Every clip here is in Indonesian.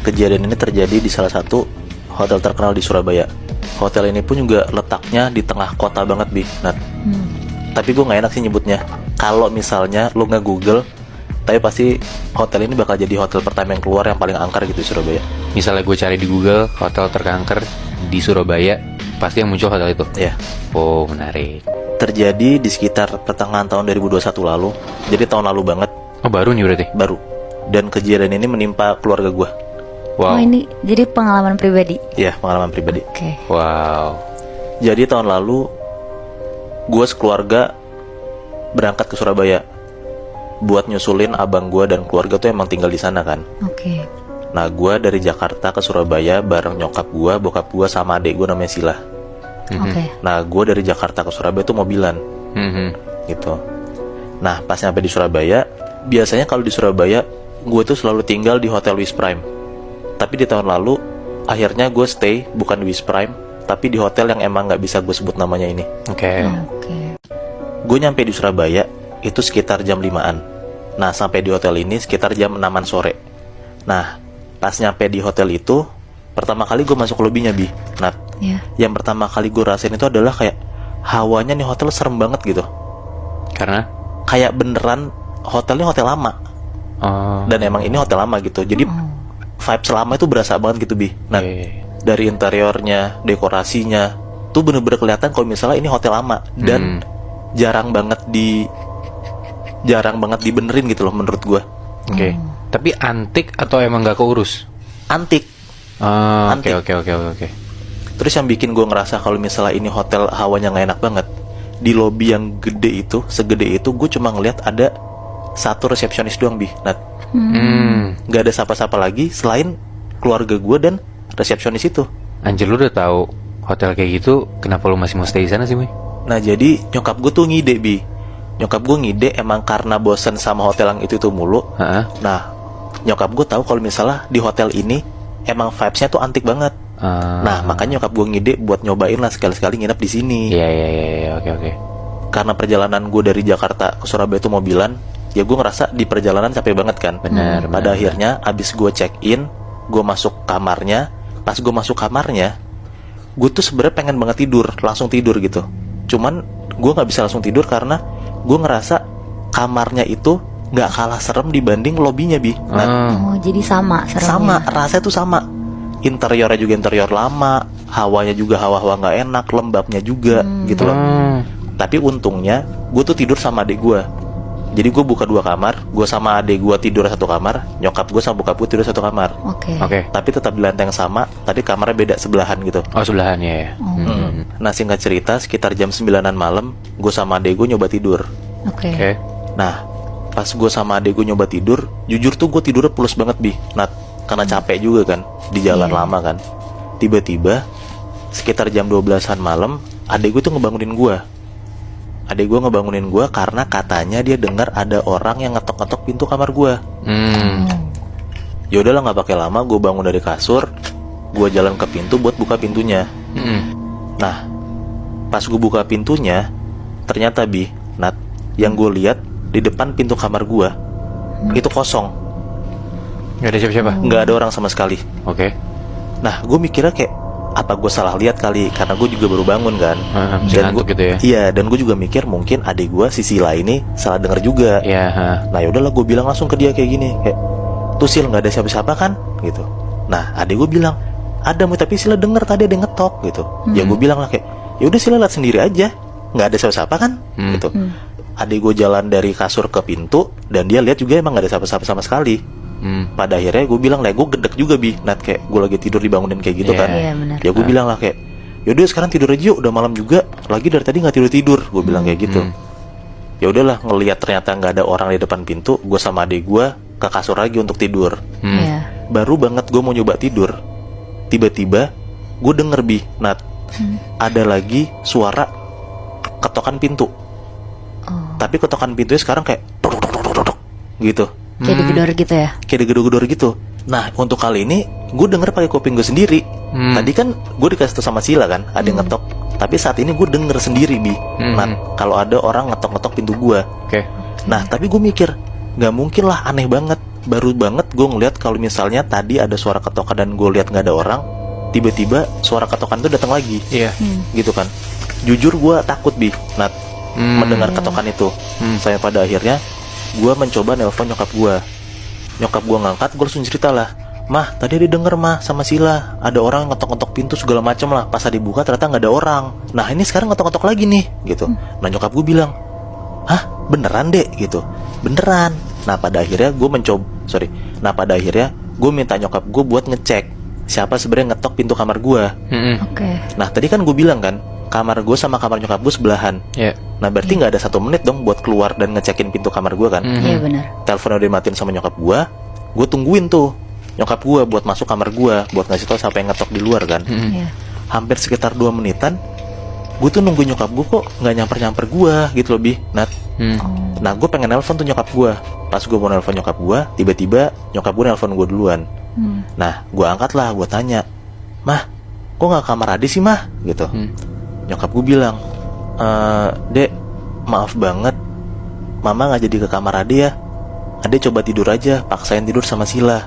kejadian ini terjadi di salah satu hotel terkenal di Surabaya. Hotel ini pun juga letaknya di tengah kota banget, Bi. Nah, tapi gue nggak enak sih nyebutnya. Kalau misalnya lu nge-Google, tapi pasti hotel ini bakal jadi hotel pertama yang keluar yang paling angker gitu di Surabaya. Misalnya gue cari di Google hotel terkanker di Surabaya, pasti yang muncul hotel itu. Ya, Oh, menarik. terjadi di sekitar pertengahan tahun 2021 lalu. Jadi tahun lalu banget, Oh, baru nih berarti. baru. Dan kejadian ini menimpa keluarga gue. Wow. Oh, ini jadi pengalaman pribadi. Ya, pengalaman pribadi. Oke. Wow. Jadi tahun lalu gue sekeluarga berangkat ke Surabaya buat nyusulin abang gue dan keluarga tuh emang tinggal di sana kan. Oke. Nah, gue dari Jakarta ke Surabaya bareng nyokap gue, bokap gue, sama adik gue namanya Sila. Oke. Nah, gue dari Jakarta ke Surabaya tuh mobilan gitu. Nah, pas nyampe di Surabaya, biasanya kalau di Surabaya gue tuh selalu tinggal di Hotel Wis Prime. Tapi di tahun lalu akhirnya gue stay bukan di Wis Prime, tapi di hotel yang emang nggak bisa gue sebut namanya ini. Oke. Oke. Gue nyampe di Surabaya itu sekitar jam 5-an. Nah, sampai di hotel ini sekitar jam 6-an sore. Nah, pas nyampe di hotel itu, pertama kali gue masuk ke lobbynya, Bi. Nah, Ya. yang pertama kali gue rasain itu adalah kayak hawanya nih hotel serem banget gitu. Karena Kayak beneran hotelnya hotel lama. oh, Dan emang ini hotel lama gitu. Jadi vibes lama itu berasa banget gitu, Bi. Nah, oke. dari interiornya, dekorasinya tuh bener-bener kelihatan kalau misalnya ini hotel lama. Dan jarang banget dibenerin gitu loh menurut gue. Oke. Tapi antik atau emang nggak keurus? Antik. Oh, oke Antik. oke. Terus yang bikin gue ngerasa kalau misalnya ini hotel hawanya nggak enak banget, di lobby yang gede itu, segede itu, gue cuma ngeliat ada satu resepsionis doang, Bi. Nah, nggak ada siapa-siapa lagi selain keluarga gue dan resepsionis itu. Anjir, lu udah tahu hotel kayak gitu, kenapa lu masih mau stay di sana sih, Boy? Nah, jadi nyokap gue tuh ngide, Bi. Nyokap gue ngide emang karena bosen sama hotel yang itu mulu. Heeh. Nah, nyokap gue tahu kalau misalnya di hotel ini emang vibes-nya tuh antik banget. Nah, makanya nyokap gue ngide buat nyobain lah sekali-sekali nginep di sini. Iya, oke. Karena perjalanan gue dari Jakarta ke Surabaya itu mobilan, ya gue ngerasa di perjalanan capek banget kan. Benar. Pada akhirnya abis gue check in, gue masuk kamarnya. Pas gue masuk kamarnya, gue tuh sebenarnya pengen banget tidur, langsung tidur gitu. Cuman gue nggak bisa langsung tidur karena gue ngerasa kamarnya itu nggak kalah serem dibanding lobbynya, Bi. Nah, Oh, jadi sama seremnya. sama, rasanya tuh sama. Interiornya juga interior lama, hawanya juga hawa-hawa nggak enak, lembabnya juga gitu loh. Tapi untungnya gue tuh tidur sama adik gue. Jadi gue buka 2 kamar, gue sama adik gue tidur satu kamar, nyokap gue sama bokap gue tidur satu kamar. Oke. Oke. Tapi tetap di lantai yang sama, tadi kamarnya beda sebelahan gitu. Oh, sebelahan ya. Nah, singkat cerita sekitar jam 9-an malam, gue sama adik gue nyoba tidur. Oke. Oke. Nah, pas gue sama adik gue nyoba tidur, jujur tuh gue tidurnya pules banget, Bi. Nah, karena capek juga kan, di jalan lama kan. Tiba-tiba sekitar jam 12-an malam, adik gue tuh ngebangunin gue. Adik gue ngebangunin gue karena katanya dia dengar ada orang yang ngetok-ngetok pintu kamar gue. Ya udahlah, nggak pakai lama, gue bangun dari kasur, gue jalan ke pintu buat buka pintunya. Nah, pas gue buka pintunya, ternyata, Bi, Nat, yang gue lihat di depan pintu kamar gue itu kosong, Gak ada siapa-siapa. nggak ada orang sama sekali. Oke. Nah, gue mikirnya kayak apa gue salah lihat kali, karena gue juga baru bangun kan. Masih ngantuk gitu ya. Iya, dan gue juga mikir mungkin adik gue si Sila ini salah denger juga. Iya. Nah, yaudahlah, gue bilang langsung ke dia kayak gini, kayak, tuh Sil, nggak ada siapa-siapa kan gitu. Nah, adik gue bilang ada, tapi Sila denger tadi ada yang ngetok gitu. Ya gue bilang lah kayak, ya udah Sila lihat sendiri aja, nggak ada siapa-siapa kan gitu. Adik gue jalan dari kasur ke pintu dan dia lihat juga emang nggak ada siapa-siapa sama sekali. Pada akhirnya gue bilang lah, gue gedek juga, Bi, Nat, kayak gue lagi tidur dibangunin kayak gitu kan. Iya, benar. Ya gue bilang lah kayak, yaudah sekarang tidur aja yuk, udah malam juga, lagi dari tadi nggak tidur, gue bilang kayak gitu. Ya udahlah, ngelihat ternyata nggak ada orang di depan pintu, gue sama adik gue ke kasur lagi untuk tidur. Iya. Baru banget gue mau nyoba tidur, tiba-tiba gue denger, Bi, Nat, ada lagi suara ketokan pintu. Tapi ketokan pintunya sekarang kayak tok, tok, tok, tok, tok, gitu, Kayak digedor gitu ya. kayak digedor-gedor gitu. Nah, untuk kali ini gue denger pakai kuping gue sendiri. Tadi kan gue dikasih tau sama Sila kan, ada yang ngetok. Tapi saat ini gue denger sendiri, Bi, Nat, kalau ada orang ngetok-ngetok pintu gue. Oke. Nah, tapi gue mikir, nggak mungkin lah, aneh banget. baru banget gue ngeliat kalau misalnya tadi ada suara ketokan dan gue lihat nggak ada orang, tiba-tiba suara ketokan itu datang lagi. Iya. Gitu kan. Jujur gue takut Bi, Nat, mendengar ketokan itu. Sampai pada akhirnya gue mencoba nelpon nyokap gue. Nyokap gue ngangkat, gue langsung cerita lah, "Mah, tadi ada denger mah sama Sila, ada orang ngetok-ngetok pintu segala macam lah. Pas dibuka ternyata nggak ada orang. Nah ini sekarang ngetok-ngetok lagi nih," gitu. Nah nyokap gue bilang, "Hah, beneran dek?" gitu. "Beneran." Nah pada akhirnya gue minta nyokap gue buat ngecek siapa sebenarnya ngetok pintu kamar gue. Oke. Nah tadi kan gue bilang kan, kamar gue sama kamar nyokap gue sebelahan. Iya. Nah berarti nggak ada 1 menit dong buat keluar dan ngecekin pintu kamar gue kan. Iya benar. Telepon udah dimatiin sama nyokap gue tungguin tuh nyokap gue buat masuk kamar gue, buat ngasih tau siapa yang ngetok di luar kan. Iya. Hampir sekitar 2 menitan gue tuh nunggu nyokap gue kok nggak nyamper gue gitu loh Bi, Nat. Nah gue pengen nelpon tuh nyokap gue. Pas gue mau nelpon nyokap gue, tiba-tiba nyokap gue nelpon gue duluan. Nah gue angkat lah, gue tanya, "Mah, kok nggak kamar Ade sih mah?" gitu. Nyokap gue bilang, "Dek, maaf banget, Mama nggak jadi ke kamar Ade ya. Ade coba tidur aja, paksain tidur sama Sila."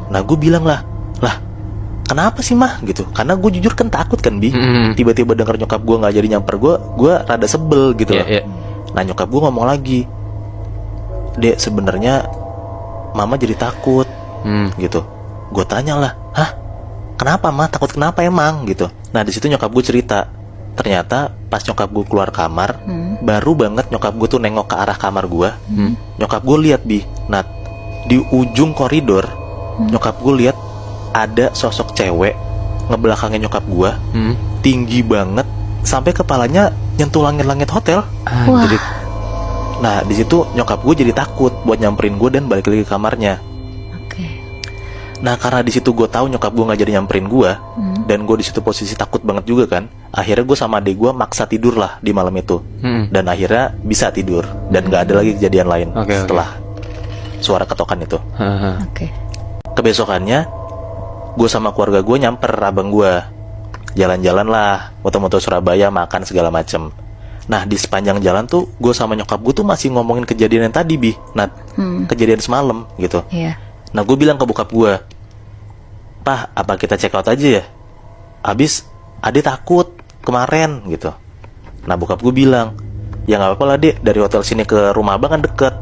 Nah gue bilang lah, kenapa sih mah gitu? Karena gue jujur kan takut kan Bi. Tiba-tiba denger nyokap gue nggak jadi nyamper gue rada sebel gitu loh. Nah nyokap gue ngomong lagi, "Dek, sebenarnya Mama jadi takut," gitu. Gue tanya lah, "Hah? Kenapa mah? Takut kenapa emang?" gitu. Nah di situ nyokap gue cerita, ternyata pas nyokap gue keluar kamar, baru banget nyokap gue tuh nengok ke arah kamar gue. Nyokap gue lihat Bi, Nat, di ujung koridor, nyokap gue lihat ada sosok cewek ngebelakangnya nyokap gue, tinggi banget sampai kepalanya nyentuh langit-langit hotel. Anjir. Nah di situ nyokap gue jadi takut buat nyamperin gue dan balik lagi ke kamarnya. Oke. Nah karena di situ gue tahu nyokap gue nggak jadi nyamperin gue, dan gue di situ posisi takut banget juga kan. Akhirnya gue sama adik gue maksa tidur lah di malam itu, dan akhirnya bisa tidur dan nggak ada lagi kejadian lain setelah suara ketokan itu. Oke. Kebesokannya gue sama keluarga gue nyamper abang gue, jalan-jalan lah, moto-moto Surabaya, makan segala macem. Nah di sepanjang jalan tuh gue sama nyokap gue tuh masih ngomongin kejadian yang tadi Bi, Nat, kejadian semalam gitu. Iya. Nah gue bilang ke bokap gue, "Pah, apa kita check out aja ya? Abis Ade takut kemarin," gitu. Nah bokap gue bilang, "Ya nggak apa-apa lah Dek, dari hotel sini ke rumah abang kan deket,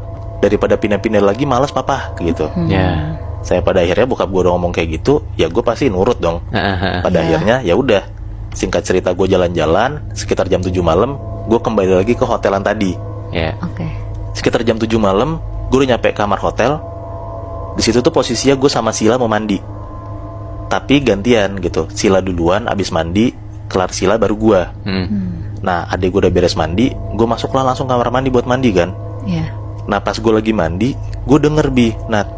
daripada pindah-pindah lagi males papa," gitu. Ya. Saya pada akhirnya bokap gue udah ngomong kayak gitu, ya gue pasti nurut dong. Pada akhirnya ya udah, singkat cerita gue jalan-jalan sekitar jam 7 malam, gue kembali lagi ke hotelan tadi. Ya. Oke. Sekitar jam 7 malam, gue udah nyampe kamar hotel. Di situ tuh posisinya gue sama Sila mau mandi, tapi gantian gitu. Sila duluan, abis mandi, kelar Sila baru gue. Nah adik gue udah beres mandi, gue masuklah langsung kamar mandi buat mandi kan. Iya. Nah pas gue lagi mandi, gue denger Bi, Nat,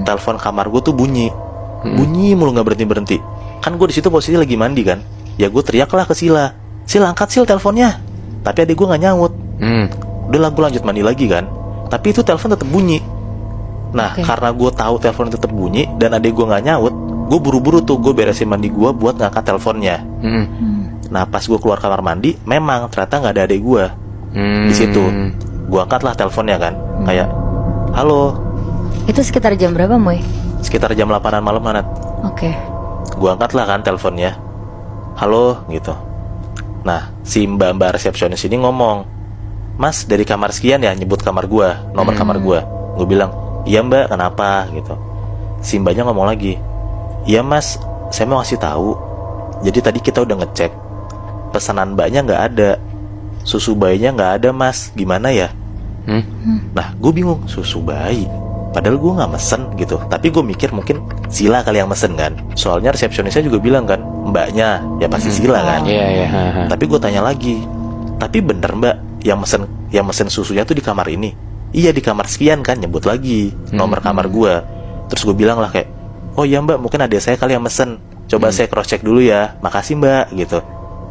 telepon kamar gue tuh bunyi mulu nggak berhenti. Kan gue di situ posisi lagi mandi kan. Ya gue teriak lah ke Sila, "Sil, angkat Sil teleponnya." Tapi adik gue nggak nyaut. Udah lah gue lanjut mandi lagi kan. Tapi itu telepon tetap bunyi. Nah karena gue tahu telepon tetap bunyi dan adik gue nggak nyaut, gue buru-buru tuh gue beresin mandi gue buat ngangkat teleponnya. Nah pas gue keluar kamar mandi, memang ternyata nggak ada adik gue di situ. Gue angkat lah teleponnya kan, kayak, "Halo." Itu sekitar jam berapa, Moy? Sekitar jam 8-an malam, Nat. Oke. Gue angkat lah kan teleponnya, "Halo," gitu. Nah si mbak resepsionis ini ngomong, "Mas dari kamar sekian ya," nyebut kamar gue, nomor kamar gue. Gue bilang, "Iya mbak, kenapa?" gitu. Si mbaknya ngomong lagi, "Iya mas, saya mau ngasih tahu. Jadi tadi kita udah ngecek, pesanan mbaknya nggak ada, susu bayinya nggak ada mas, gimana ya?" Nah gue bingung, susu bayi, padahal gue nggak mesen gitu. Tapi gue mikir mungkin Sila kali yang mesen kan. Soalnya resepsionisnya juga bilang kan, mbaknya ya pasti Sila kan. Iya. Tapi gue tanya lagi, "Tapi bener mbak yang mesen susunya tuh di kamar ini?" "Iya di kamar sekian," kan, nyebut lagi nomor kamar gue. Terus gue bilang lah kayak, "Oh iya mbak, mungkin adik saya kali yang mesen. Coba saya cross check dulu ya. Makasih mbak," gitu.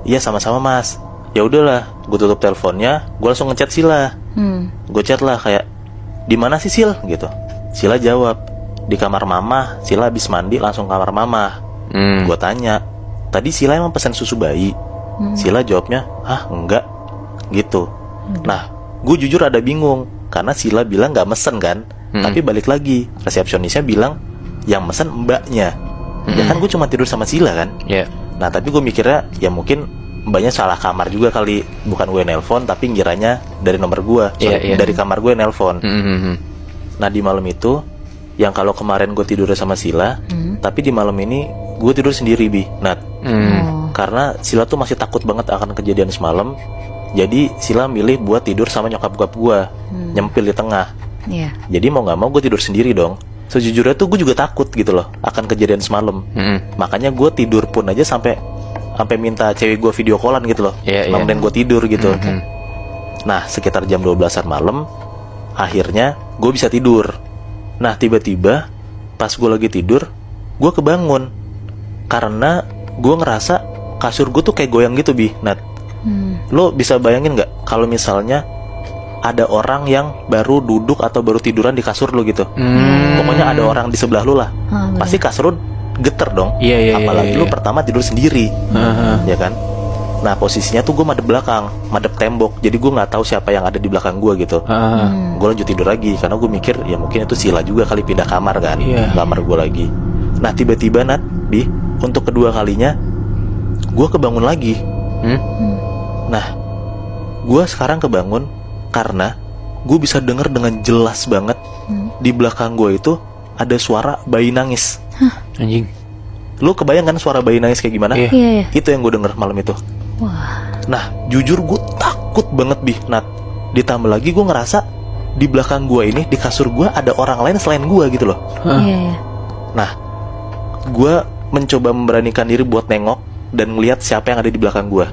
"Iya sama-sama mas." Ya udahlah, gue tutup teleponnya, gue langsung ngechat Sila. Gue chat lah kayak, "Di mana sih Sil?" gitu. Sila jawab, "Di kamar mama. Sila habis mandi langsung kamar mama." Gue tanya, "Tadi Sila emang pesen susu bayi?" Sila jawabnya, "Hah enggak," gitu. Nah gue jujur ada bingung, karena Sila bilang gak mesen kan. Tapi balik lagi, resepsionisnya bilang yang mesen mbaknya. Ya kan gue cuma tidur sama Sila kan. Ya. Nah tapi gue mikirnya ya mungkin mbaknya salah kamar juga kali. Bukan gue nelpon tapi ngiranya dari nomor gue. Iya. Dari kamar gue nelpon. Mhm. Nah di malam itu, yang kalau kemarin gue tidur sama Sila, tapi di malam ini gue tidur sendiri Bi, Nat. Oh. Karena Sila tuh masih takut banget akan kejadian semalam. Jadi Sila milih buat tidur sama nyokap bokap gue, nyempil di tengah. Iya. Jadi mau nggak mau gue tidur sendiri dong. Sejujurnya tuh gue juga takut gitu loh akan kejadian semalam. Makanya gue tidur pun aja sampai minta cewek gue video callan gitu loh. Iya, Nemenin gue tidur gitu. Nah sekitar jam 12-an malam, akhirnya gue bisa tidur. Nah tiba-tiba pas gue lagi tidur, gue kebangun karena gue ngerasa kasur gue tuh kayak goyang gitu Bi, Nat. Lo bisa bayangin nggak kalau misalnya ada orang yang baru duduk atau baru tiduran di kasur lo gitu. Pokoknya ada orang di sebelah lo lah. Bener. Pasti kasur lo geter dong. Iya, Apalagi iya. lo pertama tidur sendiri, ya kan. Nah posisinya tuh gue madep belakang, madep tembok. Jadi gue nggak tahu siapa yang ada di belakang gue gitu. Gue lanjut tidur lagi karena gue mikir ya mungkin itu Sila juga kali pindah kamar kan. Iya. Kamar gue lagi. Nah tiba-tiba Nat, Bi, untuk kedua kalinya gue kebangun lagi. Nah gue sekarang kebangun karena gue bisa denger dengan jelas banget di belakang gue itu ada suara bayi nangis. Anjing. Lu kebayang kan suara bayi nangis kayak gimana? Iya. Iya, iya. Itu yang gue denger malam itu. Wah. Nah jujur gue takut banget Bi, Nat. Ditambah lagi gue ngerasa di belakang gue ini, di kasur gue ada orang lain selain gue gitu loh. Iya, iya. Nah gue mencoba memberanikan diri buat nengok dan ngeliat siapa yang ada di belakang gue.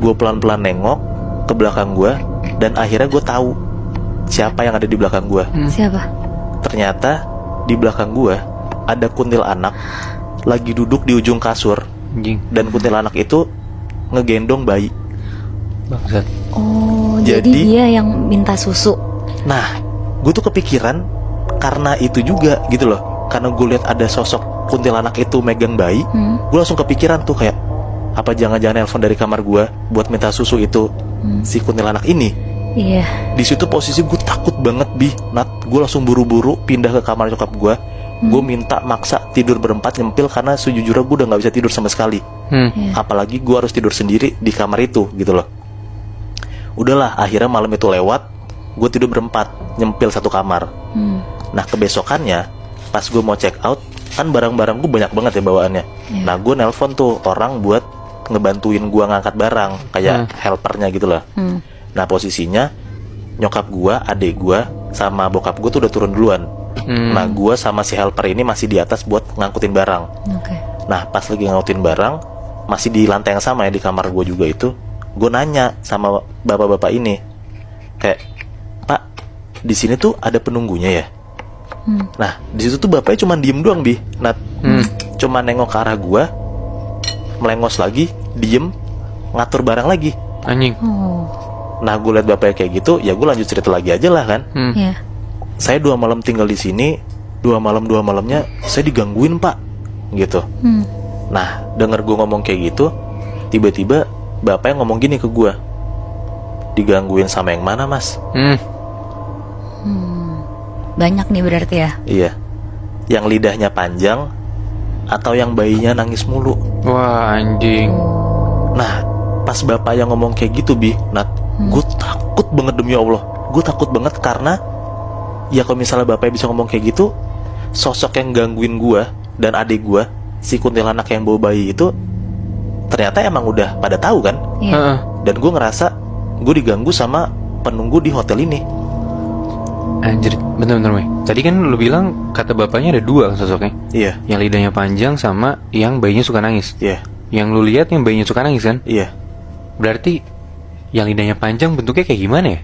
Gue pelan-pelan nengok ke belakang gue dan akhirnya gue tahu siapa yang ada di belakang gue. Siapa? Ternyata di belakang gue ada kuntilanak lagi duduk di ujung kasur Anjing. dan kuntilanak itu ngegendong bayi. Bangsat. Oh, jadi Jadi- dia yang minta susu. Nah, gue tuh kepikiran karena itu juga gitu loh. Karena gue lihat ada sosok kuntilanak itu megang bayi, gue langsung kepikiran tuh kayak apa jangan-jangan nelpon dari kamar gue buat minta susu itu si kuntilanak ini. Iya. Di situ posisi gue takut banget Bi, Nat. Gue langsung buru-buru pindah ke kamar nyokap gue. Gue minta maksa tidur berempat nyempil karena sejujurnya gue udah nggak bisa tidur sama sekali. Iya. Apalagi gue harus tidur sendiri di kamar itu gitu loh. Udahlah, akhirnya malam itu lewat, gue tidur berempat nyempil satu kamar. Nah kebesokannya pas gue mau check out, kan barang-barang gue banyak banget ya bawaannya. Nah gue nelpon tuh orang buat ngebantuin gue ngangkat barang kayak helpernya gitu lah. Nah posisinya nyokap gue, adik gue, sama bokap gue tuh udah turun duluan. Nah gue sama si helper ini masih di atas buat ngangkutin barang. Oke. Nah pas lagi ngangkutin barang, masih di lantai yang sama ya di kamar gue juga itu, gue nanya sama bapak-bapak ini, kayak Pak, di sini tuh ada penunggunya ya? Nah di situ tuh bapaknya cuma diem doang Bi, Nat. Cuma nengok ke arah gue, melengos lagi, diem, ngatur barang lagi. Anjing. Oh. Nah gue liat bapaknya kayak gitu, ya gue lanjut cerita lagi aja lah kan. Iya. Saya 2 malam tinggal di sini, 2 malamnya saya digangguin Pak, gitu. Nah denger gue ngomong kayak gitu, tiba-tiba bapaknya ngomong gini ke gue, digangguin sama yang mana Mas? Banyak nih berarti ya. Iya, yang lidahnya panjang atau yang bayinya nangis mulu. Wah anjing. Nah pas bapak yang ngomong kayak gitu Bi, Nat, gue takut banget demi Allah. Gue takut banget karena ya kalau misalnya bapaknya bisa ngomong kayak gitu, sosok yang gangguin gue dan adik gue, si kuntilanak yang bawa bayi itu, ternyata emang udah pada tahu kan. Iya. Dan gue ngerasa gue diganggu sama penunggu di hotel ini. Anjir, bentar-bentar Mei. Tadi kan lu bilang kata bapaknya ada 2 kan sosoknya. Iya, Yang lidahnya panjang sama yang bayinya suka nangis. iya, Yang lu lihat yang bayinya suka nangis kan? iya. Berarti yang lidahnya panjang bentuknya kayak gimana ya?